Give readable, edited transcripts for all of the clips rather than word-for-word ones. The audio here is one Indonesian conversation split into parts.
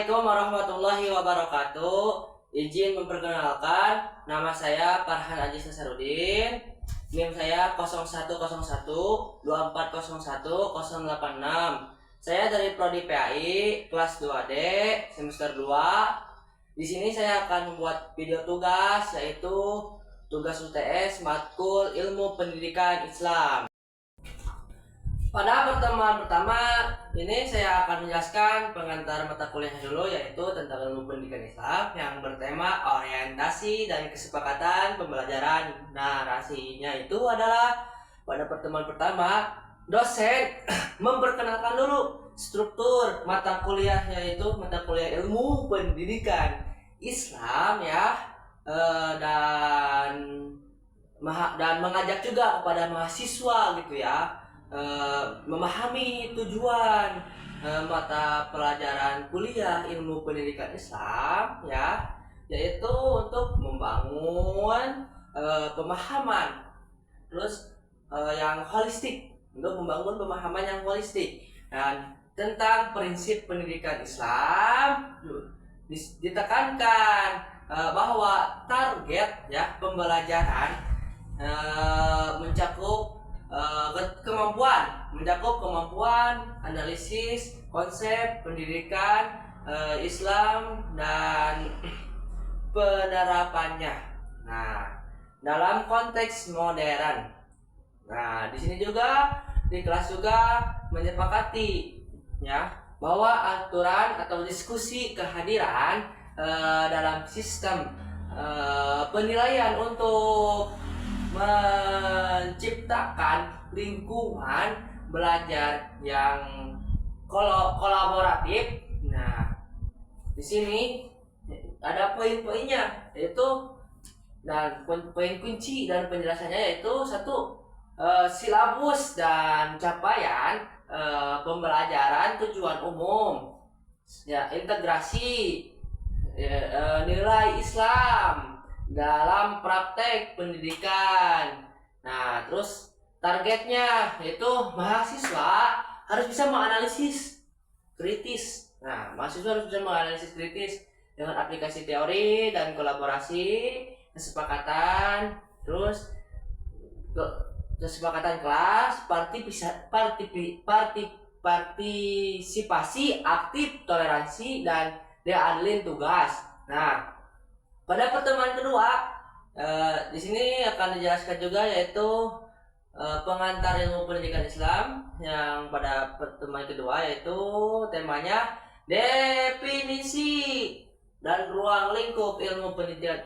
Assalamualaikum warahmatullahi wabarakatuh. Izin memperkenalkan, nama saya Farhan Aziz Nasarudin. NIM saya 010124018086. Saya dari Prodi PAI kelas 2D semester 2. Di sini saya akan membuat video tugas, yaitu tugas UTS matkul Ilmu Pendidikan Islam. Pada pertemuan pertama ini saya akan menjelaskan pengantar mata kuliah dulu, yaitu tentang ilmu pendidikan Islam yang bertema orientasi dan kesepakatan pembelajaran. Narasinya itu adalah pada pertemuan pertama dosen memperkenalkan dulu struktur mata kuliah, yaitu mata kuliah ilmu pendidikan Islam ya, dan mengajak juga kepada mahasiswa gitu ya, memahami tujuan mata pelajaran kuliah ilmu pendidikan Islam ya, yaitu untuk membangun pemahaman yang holistik, untuk membangun pemahaman yang holistik dan tentang prinsip pendidikan Islam. Ditekankan bahwa target ya pembelajaran mencakup kemampuan analisis konsep pendidikan Islam dan penerapannya. Nah, dalam konteks modern. Nah, di sini juga di kelas juga menyepakati ya bahwa aturan atau diskusi kehadiran dalam sistem penilaian untuk menciptakan lingkungan belajar yang kolaboratif. Nah, di sini ada poin-poinnya, yaitu dan poin kunci dan penjelasannya, yaitu satu, silabus dan capaian pembelajaran tujuan umum ya, integrasi nilai Islam dalam praktek pendidikan. Nah, terus targetnya yaitu mahasiswa harus bisa menganalisis kritis. Nah, mahasiswa harus bisa menganalisis kritis dengan aplikasi teori dan kolaborasi, kesepakatan, terus kesepakatan kelas, partisipasi aktif, toleransi, dan diadilin tugas. Nah, pada pertemuan kedua, di sini akan dijelaskan juga, yaitu pengantar ilmu pendidikan Islam yang pada pertemuan kedua, yaitu temanya definisi dan ruang lingkup ilmu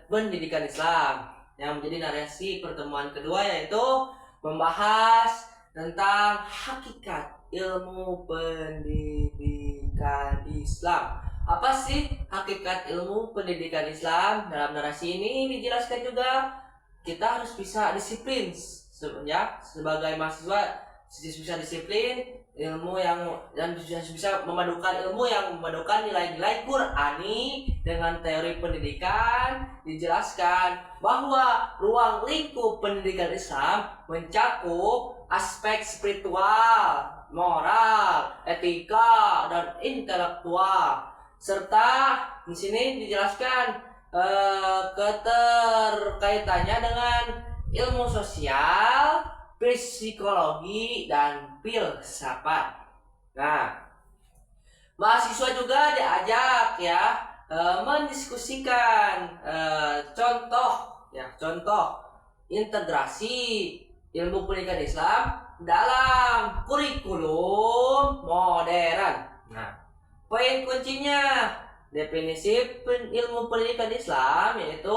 pendidikan Islam. Yang menjadi narasi pertemuan kedua yaitu membahas tentang hakikat ilmu pendidikan Islam. Apa sih hakikat ilmu pendidikan Islam? Dalam narasi ini dijelaskan juga kita harus bisa disiplin ya, sebagai mahasiswa bisa disiplin ilmu dan bisa memadukan ilmu yang memadukan nilai-nilai Qur'ani dengan teori pendidikan. Dijelaskan bahwa ruang lingkup pendidikan Islam mencakup aspek spiritual, moral, etika, dan intelektual, serta di sini dijelaskan keterkaitannya dengan ilmu sosial, psikologi, dan filsafat. Nah, mahasiswa juga diajak ya mendiskusikan contoh integrasi ilmu pendidikan Islam dalam kurikulum modern. Nah, poin kuncinya definisi ilmu pendidikan Islam yaitu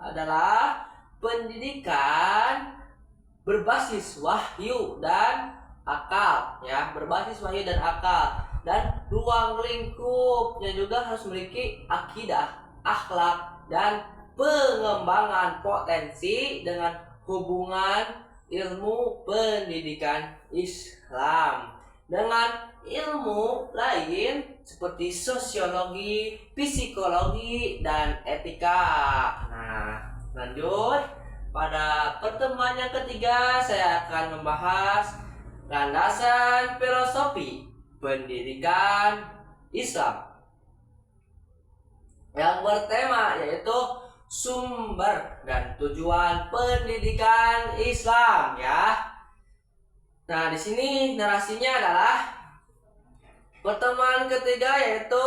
adalah pendidikan berbasis wahyu dan akal ya, berbasis wahyu dan akal, dan ruang lingkupnya juga harus memiliki akidah, akhlak, dan pengembangan potensi dengan hubungan ilmu pendidikan Islam dengan ilmu lain seperti sosiologi, psikologi, dan etika. Nah, lanjut pada pertemuan yang ketiga saya akan membahas landasan filosofi pendidikan Islam. yang bertema yaitu sumber dan tujuan pendidikan Islam ya. Nah, di sini narasinya adalah pertemuan ketiga yaitu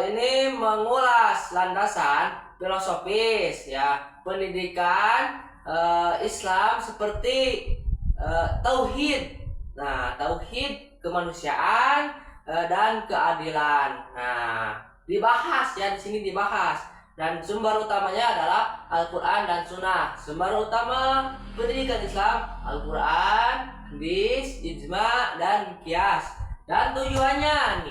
ini mengulas landasan filosofis ya pendidikan Islam seperti tauhid. Nah, tauhid kemanusiaan dan keadilan. Nah, dibahas ya di sini dibahas. Dan sumber utamanya adalah Al-Quran dan Sunnah. Sumber utama pendidikan Islam Al-Quran, hadis, ijma, dan kias. Dan tujuannya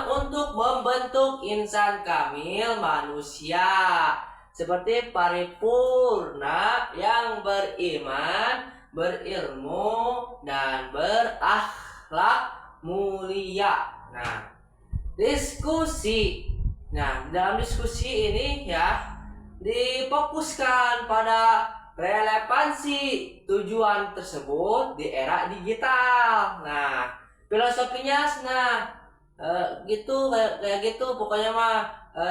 untuk membentuk insan kamil manusia seperti paripurna yang beriman, berilmu, dan berakhlak mulia. Nah, diskusi. Nah, dalam diskusi ini ya difokuskan pada relevansi tujuan tersebut di era digital. Nah, filosofinya gitu kayak gitu pokoknya mah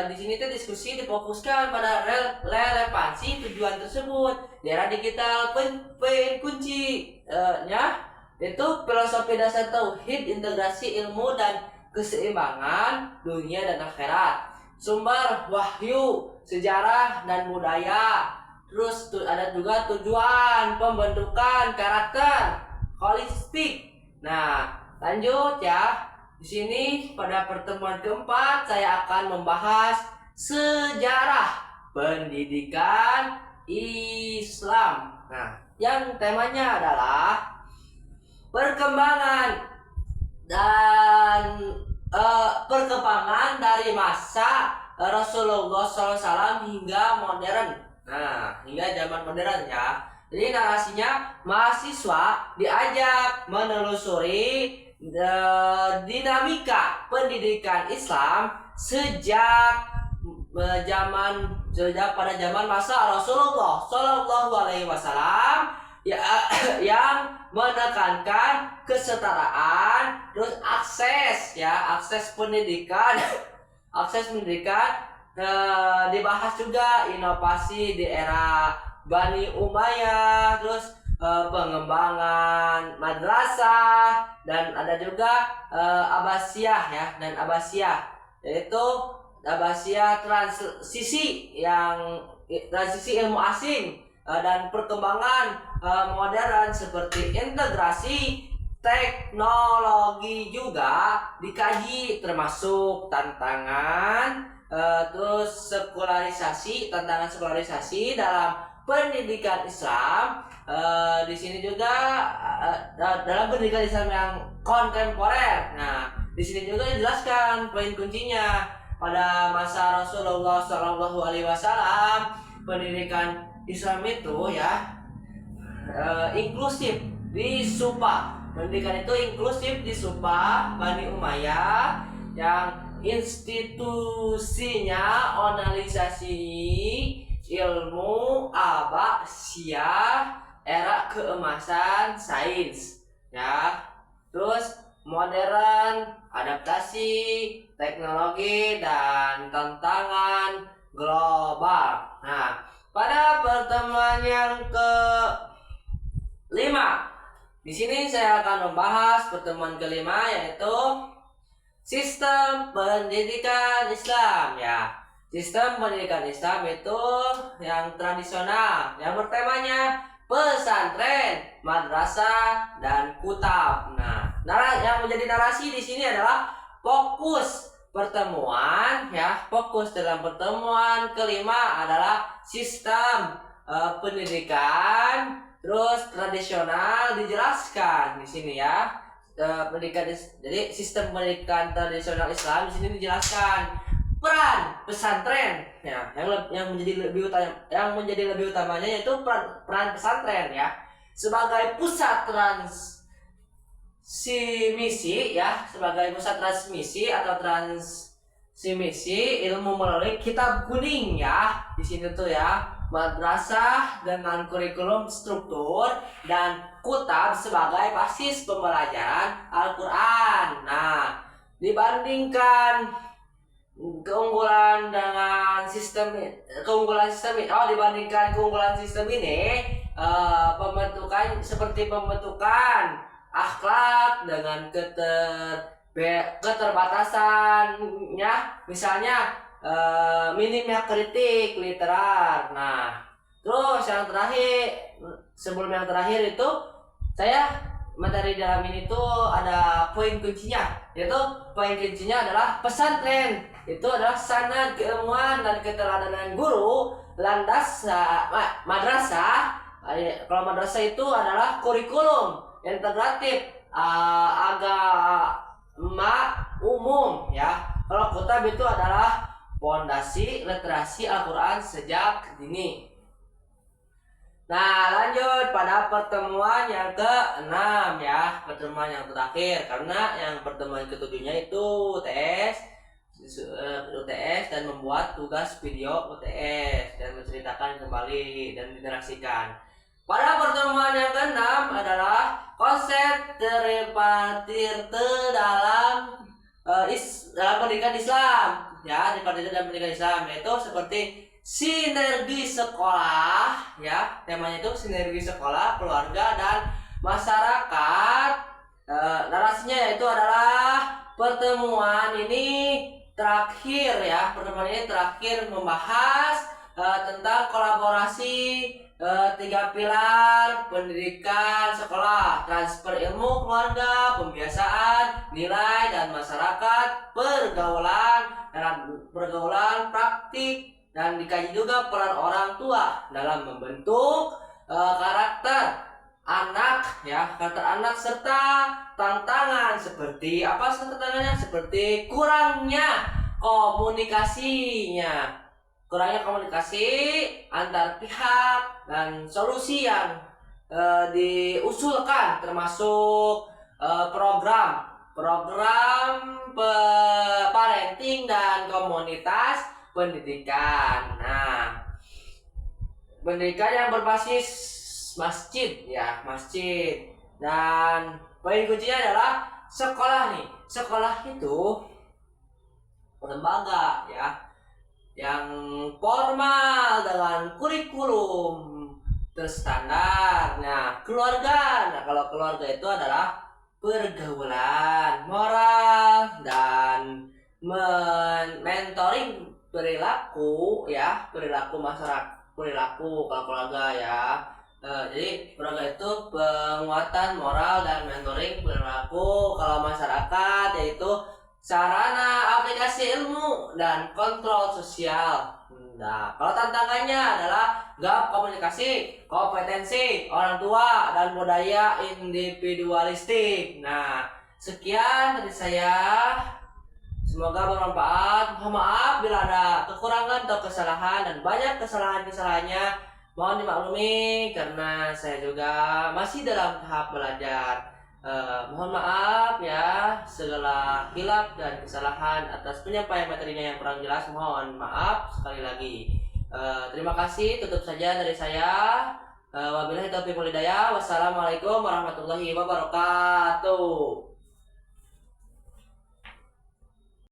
di sini tuh diskusi difokuskan pada relevansi tujuan tersebut di era digital. Poin kunci nya itu filosofi dasar tauhid, integrasi ilmu dan keseimbangan dunia dan akhirat, sumber wahyu, sejarah dan budaya. Terus ada juga tujuan pembentukan karakter holistik. Nah, lanjut ya. Di sini pada pertemuan keempat saya akan membahas sejarah pendidikan Islam. Nah, yang temanya adalah perkembangan dan perkembangan dari masa Rasulullah SAW hingga modern. Nah, hingga zaman modern ya. Jadi narasinya mahasiswa diajak menelusuri dinamika pendidikan Islam sejak pada zaman masa Rasulullah Shallallahu Alaihi Wasallam ya, yang menekankan kesetaraan, terus akses pendidikan, dibahas juga inovasi di era Bani Umayyah, terus pengembangan madrasah, dan ada juga Abbasiyah ya, dan Abbasiyah yaitu Abbasiyah transisi ilmu asing dan perkembangan modern seperti integrasi teknologi juga dikaji, termasuk tantangan tantangan sekularisasi dalam pendidikan Islam. Di sini juga dalam pendidikan Islam yang kontemporer. Nah, di sini juga dijelaskan poin kuncinya pada masa Rasulullah Shallallahu Alaihi Wasallam. Pendidikan Islam itu ya inklusif disumpah. Pendidikan itu inklusif disumpah Bani Umayyah yang institusinya organisasi ilmu Abbasiyah era keemasan sains ya. Terus modern, adaptasi, teknologi, dan tantangan global. Nah, pada pertemuan yang ke-5, di sini saya akan membahas pertemuan kelima yaitu sistem pendidikan Islam ya. Sistem pendidikan Islam itu yang tradisional, yang bertemanya pesantren, madrasah, dan kutab. Nah, yang menjadi narasi di sini adalah fokus pertemuan ya. Fokus dalam pertemuan kelima adalah sistem pendidikan, terus tradisional dijelaskan di sini ya. Jadi sistem pendidikan tradisional Islam di sini dijelaskan peran pesantren ya, yang menjadi lebih utamanya yaitu peran pesantren ya sebagai pusat transmisi ya, sebagai pusat transmisi atau transmisi ilmu melalui kitab kuning ya. Di sini tuh ya, madrasah dengan kurikulum struktur dan kutab sebagai basis pembelajaran Al-Quran. Nah, dibandingkan keunggulan sistem ini, dibandingkan keunggulan sistem ini, pembentukan seperti pembentukan akhlak dengan keterbatasannya, misalnya minimnya kritik literar. Nah, terus yang terakhir, sebelum yang terakhir itu saya materi dalam ini tuh ada poin kuncinya, yaitu poin kuncinya adalah pesantren itu adalah sanad keilmuan dan keteladanan guru, landas madrasah. Kalau madrasah itu adalah kurikulum integratif agama umum ya. Kalau kitab itu adalah pondasi literasi Al-Quran sejak dini. Nah, lanjut pada pertemuan yang ke-6 ya, pertemuan yang terakhir, karena yang pertemuan ketujuhnya itu UTS dan membuat tugas video UTS dan menceritakan kembali dan diinteraksikan. Pada pertemuan yang ke-6 adalah konsep tripartite dalam pendidikan Islam ya, tripartite dalam pendidikan Islam, yaitu seperti sinergi sekolah ya, temanya itu sinergi sekolah, keluarga dan masyarakat. Narasinya yaitu adalah pertemuan ini terakhir ya, pertemuan ini terakhir membahas tentang kolaborasi 3 pilar pendidikan sekolah: transfer ilmu, keluarga, pembiasaan, nilai dan masyarakat, pergaulan praktik, dan dikaji juga peran orang tua dalam membentuk karakter anak ya, karakter anak, serta tantangan seperti apa tantangannya, seperti kurangnya komunikasi antar pihak, dan solusi yang diusulkan termasuk program parenting dan komunitas pendidikan. Nah, pendidikan yang berbasis masjid ya, masjid. Dan poin kuncinya adalah sekolah nih. Sekolah itu lembaga ya, yang formal dengan kurikulum terstandar. Nah, keluarga. Nah, kalau keluarga itu adalah pergaulan moral dan mentoring perilaku ya, perilaku masyarakat, perilaku kalau keluarga ya. Jadi keluarga itu penguatan moral dan mentoring perilaku. Kalau masyarakat yaitu sarana aplikasi ilmu dan kontrol sosial. Nah, kalau tantangannya adalah gap komunikasi, kompetensi orang tua, dan budaya individualistik. Nah, sekian dari saya. Semoga bermanfaat. Mohon maaf bila ada kekurangan atau kesalahan, dan banyak kesalahan-kesalahannya mohon dimaklumi karena saya juga masih dalam tahap belajar. Mohon maaf ya, segala hilaf dan kesalahan atas penyampaian materinya yang kurang jelas, mohon maaf sekali lagi. Terima kasih, tutup saja dari saya. Wabillahi taufiq wal hidayah. Wassalamualaikum warahmatullahi wabarakatuh.